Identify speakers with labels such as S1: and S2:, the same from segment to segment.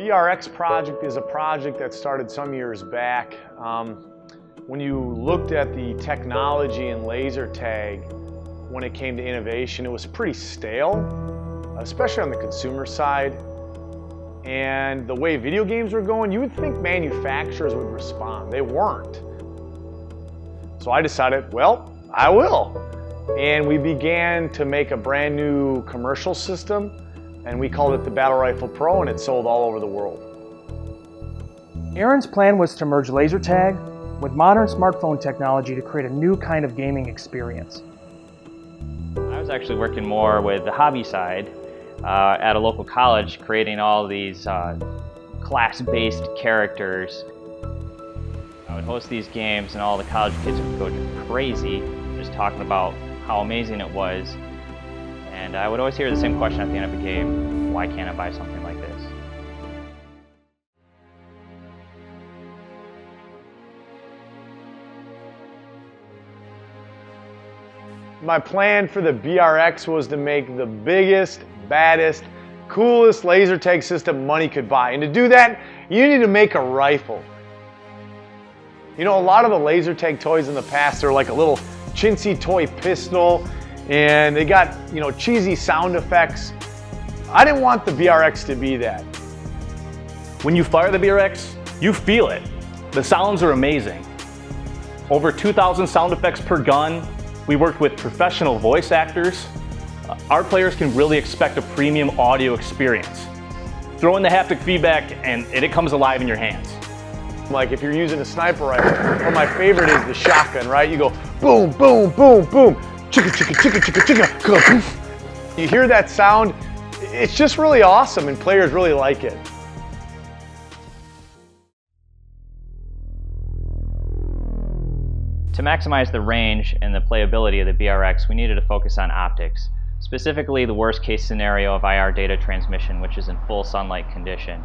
S1: BRX project is a project that started some years back. When you looked at the technology in laser tag, when it came to innovation, it was pretty stale, especially on the consumer side. And the way video games were going, you would think manufacturers would respond. They weren't. So I decided, well, I will. And we began to make a brand new commercial system, and we called it the Battle Rifle Pro, and it sold all over the world.
S2: Aaron's plan was to merge laser tag with modern smartphone technology to create a new kind of gaming experience.
S3: I was actually working more with the hobby side at a local college, creating all these class-based characters. I would host these games and all the college kids would go crazy just talking about how amazing it was. And I would always hear the same question at the end of a game: why can't I buy something like this?
S1: My plan for the BRX was to make the biggest, baddest, coolest laser tag system money could buy. And to do that, you need to make a rifle. You know, a lot of the laser tag toys in the past are like a little chintzy toy pistol, and they got, you know, cheesy sound effects. I didn't want the BRX to be that.
S4: When you fire the BRX, you feel it. The sounds are amazing. Over 2,000 sound effects per gun. We worked with professional voice actors. Our players can really expect a premium audio experience. Throw in the haptic feedback and it comes alive in your hands.
S1: Like if you're using a sniper rifle, well, my favorite is the shotgun, right? You go boom, boom, boom, boom, chicka, chicka, chicka, chicka, chicka, ka-poof. You hear that sound, it's just really awesome and players really like it.
S3: To maximize the range and the playability of the BRX, we needed to focus on optics, specifically the worst case scenario of IR data transmission, which is in full sunlight condition.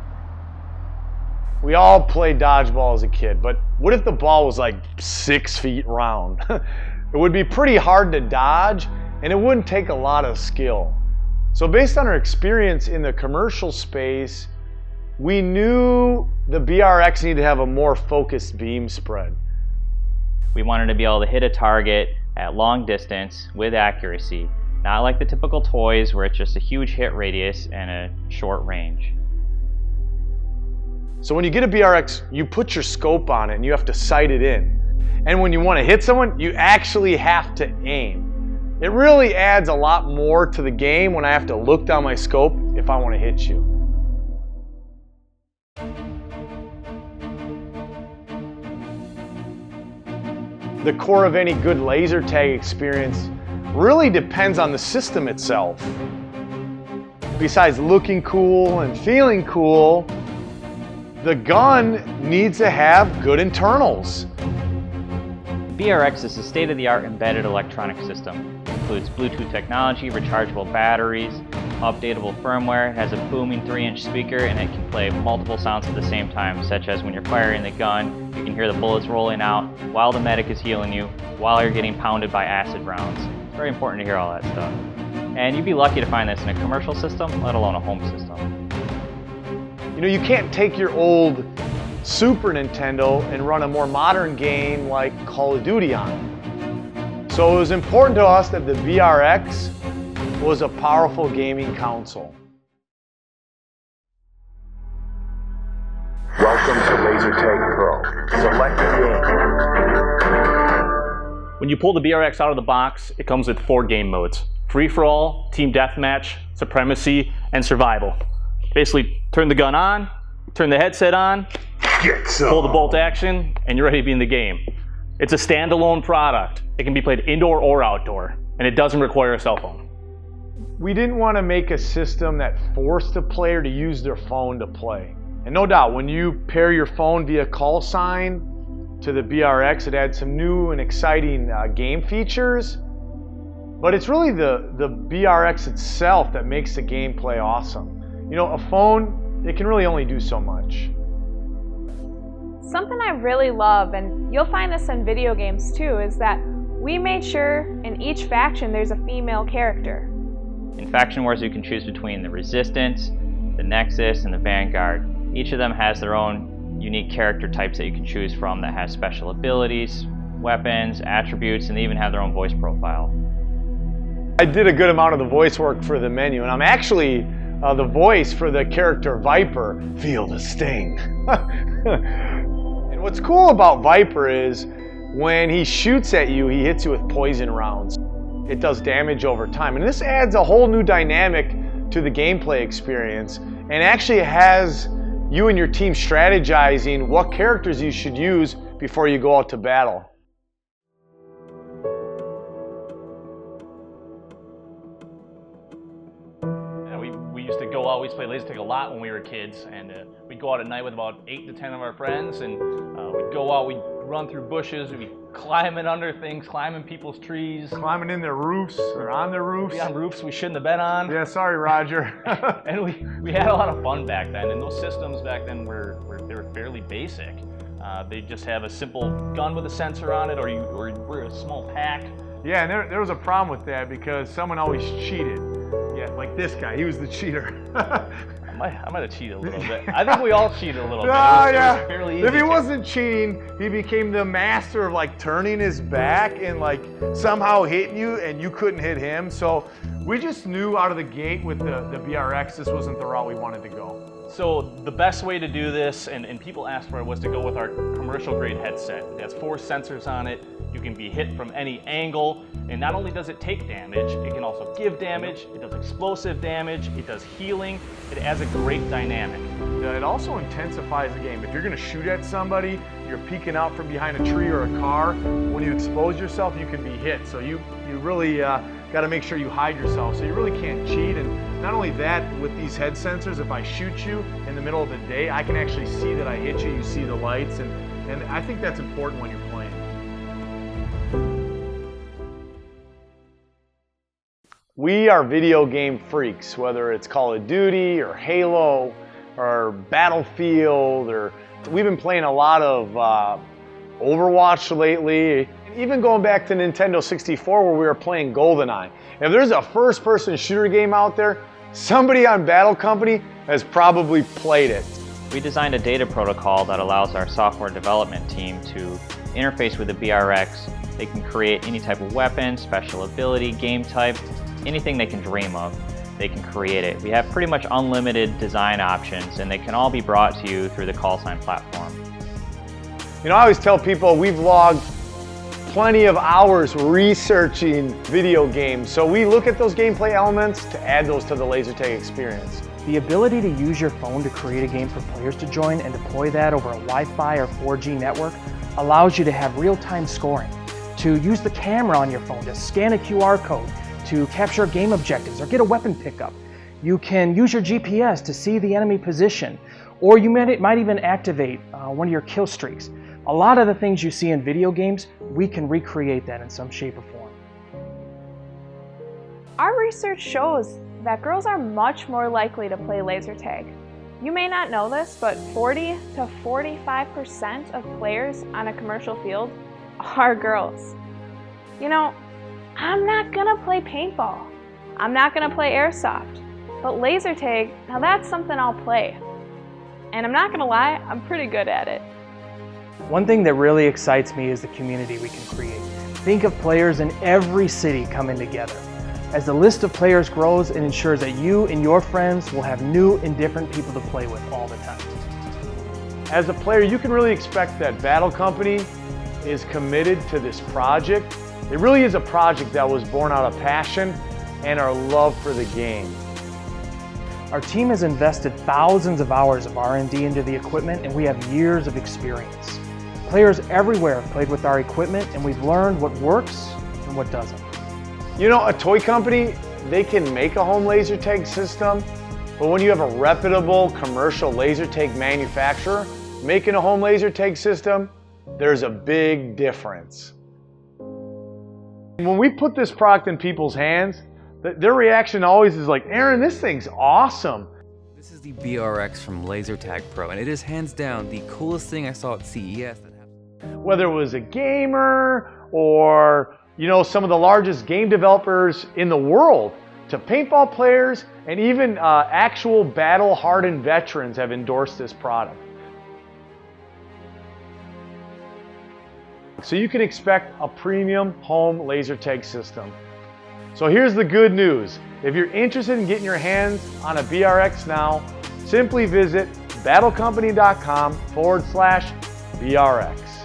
S1: We all played dodgeball as a kid, but what if the ball was like 6 feet round? It would be pretty hard to dodge, and it wouldn't take a lot of skill. So based on our experience in the commercial space, we knew the BRX needed to have a more focused beam spread.
S3: We wanted to be able to hit a target at long distance with accuracy, not like the typical toys where it's just a huge hit radius and a short range.
S1: So when you get a BRX, you put your scope on it and you have to sight it in. And when you want to hit someone, you actually have to aim. It really adds a lot more to the game when I have to look down my scope if I want to hit you. The core of any good laser tag experience really depends on the system itself. Besides looking cool and feeling cool, the gun needs to have good internals.
S3: BRX is a state-of-the-art embedded electronic system. It includes Bluetooth technology, rechargeable batteries, updatable firmware. It has a booming 3-inch speaker, and it can play multiple sounds at the same time, such as when you're firing the gun, you can hear the bullets rolling out while the medic is healing you, while you're getting pounded by acid rounds. It's very important to hear all that stuff. And you'd be lucky to find this in a commercial system, let alone a home system.
S1: You know, you can't take your old Super Nintendo and run a more modern game like Call of Duty on it. So it was important to us that the BRX was a powerful gaming console.
S5: Welcome to Laser Tag Pro. Select game.
S4: When you pull the BRX out of the box, it comes with 4 game modes: free-for-all, team deathmatch, supremacy, and survival. Basically, turn the gun on, turn the headset on, pull the bolt action, and you're ready to be in the game. It's a standalone product. It can be played indoor or outdoor, and it doesn't require a cell phone.
S1: We didn't want to make a system that forced a player to use their phone to play. And no doubt, when you pair your phone via call sign to the BRX, it adds some new and exciting game features. But it's really the BRX itself that makes the gameplay awesome. You know, a phone, it can really only do so much.
S6: Something I really love, and you'll find this in video games too, is that we made sure in each faction there's a female character.
S3: In Faction Wars, you can choose between the Resistance, the Nexus, and the Vanguard. Each of them has their own unique character types that you can choose from that has special abilities, weapons, attributes, and they even have their own voice profile.
S1: I did a good amount of the voice work for the menu, and I'm actually the voice for the character Viper. Feel the sting. And what's cool about Viper is when he shoots at you, he hits you with poison rounds. It does damage over time, and this adds a whole new dynamic to the gameplay experience, and actually has you and your team strategizing what characters you should use before you go out to battle.
S4: We used to go out, we used to play laser tag a lot when we were kids, and we'd go out at night with about 8 to 10 of our friends, and we'd go out, we'd run through bushes, we'd be climbing under things, climbing people's trees.
S1: Climbing in their roofs or on their roofs.
S4: On roofs we shouldn't have been on.
S1: Yeah, sorry, Roger.
S4: And we had a lot of fun back then, and those systems back then were fairly basic. They just have a simple gun with a sensor on it, or we're a small pack.
S1: Yeah, and there was a problem with that because someone always cheated. Yeah, like this guy, he was the cheater.
S4: I might have cheated a little bit. I think we all cheated a little bit.
S1: Oh,
S4: It
S1: yeah.
S4: was fairly easy
S1: If he
S4: to-
S1: wasn't cheating, he became the master of like turning his back and like somehow hitting you and you couldn't hit him. So we just knew out of the gate with the BRX, this wasn't the route we wanted to go.
S4: So the best way to do this, and people asked for it, was to go with our commercial grade headset. It has 4 sensors on it. You can be hit from any angle, and not only does it take damage, it can also give damage, it does explosive damage, it does healing, it adds a great dynamic.
S1: It also intensifies the game. If you're gonna shoot at somebody, you're peeking out from behind a tree or a car, when you expose yourself, you can be hit. So you really gotta make sure you hide yourself. So you really can't cheat. And not only that, with these head sensors, if I shoot you in the middle of the day, I can actually see that I hit you, you see the lights, and I think that's important when you're playing. We are video game freaks, whether it's Call of Duty or Halo or Battlefield, or we've been playing a lot of Overwatch lately, even going back to Nintendo 64 where we were playing GoldenEye. If there's a first-person shooter game out there, somebody on Battle Company has probably played it.
S3: We designed a data protocol that allows our software development team to interface with the BRX. They can create any type of weapon, special ability, game type, anything they can dream of, they can create it. We have pretty much unlimited design options, and they can all be brought to you through the callsign platform.
S1: You know, I always tell people we've logged plenty of hours researching video games, so we look at those gameplay elements to add those to the laser tag experience.
S2: The ability to use your phone to create a game for players to join and deploy that over a Wi-Fi or 4G network allows you to have real-time scoring, to use the camera on your phone to scan a QR code, to capture game objectives or get a weapon pickup. You can use your GPS to see the enemy position, or you might even activate one of your kill streaks. A lot of the things you see in video games, we can recreate that in some shape or form.
S6: Our research shows that girls are much more likely to play laser tag. You may not know this, but 40 to 45% of players on a commercial field are girls. You know, I'm not gonna play paintball. I'm not gonna play airsoft. But laser tag, now that's something I'll play. And I'm not gonna lie, I'm pretty good at it.
S2: One thing that really excites me is the community we can create. Think of players in every city coming together. As the list of players grows, it ensures that you and your friends will have new and different people to play with all the time.
S1: As a player, you can really expect that Battle Company is committed to this project. It really is a project that was born out of passion and our love for the game.
S2: Our team has invested thousands of hours of R&D into the equipment, and we have years of experience. Players everywhere have played with our equipment, and we've learned what works and what doesn't.
S1: You know, a toy company, they can make a home laser tag system, but when you have a reputable commercial laser tag manufacturer making a home laser tag system, there's a big difference. When we put this product in people's hands, their reaction always is like, Aaron, this thing's awesome.
S7: This is the BRX from Laser Tag Pro, and it is hands down the coolest thing I saw at CES.
S1: Whether it was a gamer or, you know, some of the largest game developers in the world, to paintball players, and even actual battle-hardened veterans have endorsed this product. So you can expect a premium home laser tag system. So here's the good news. If you're interested in getting your hands on a BRX now, simply visit battlecompany.com/BRX.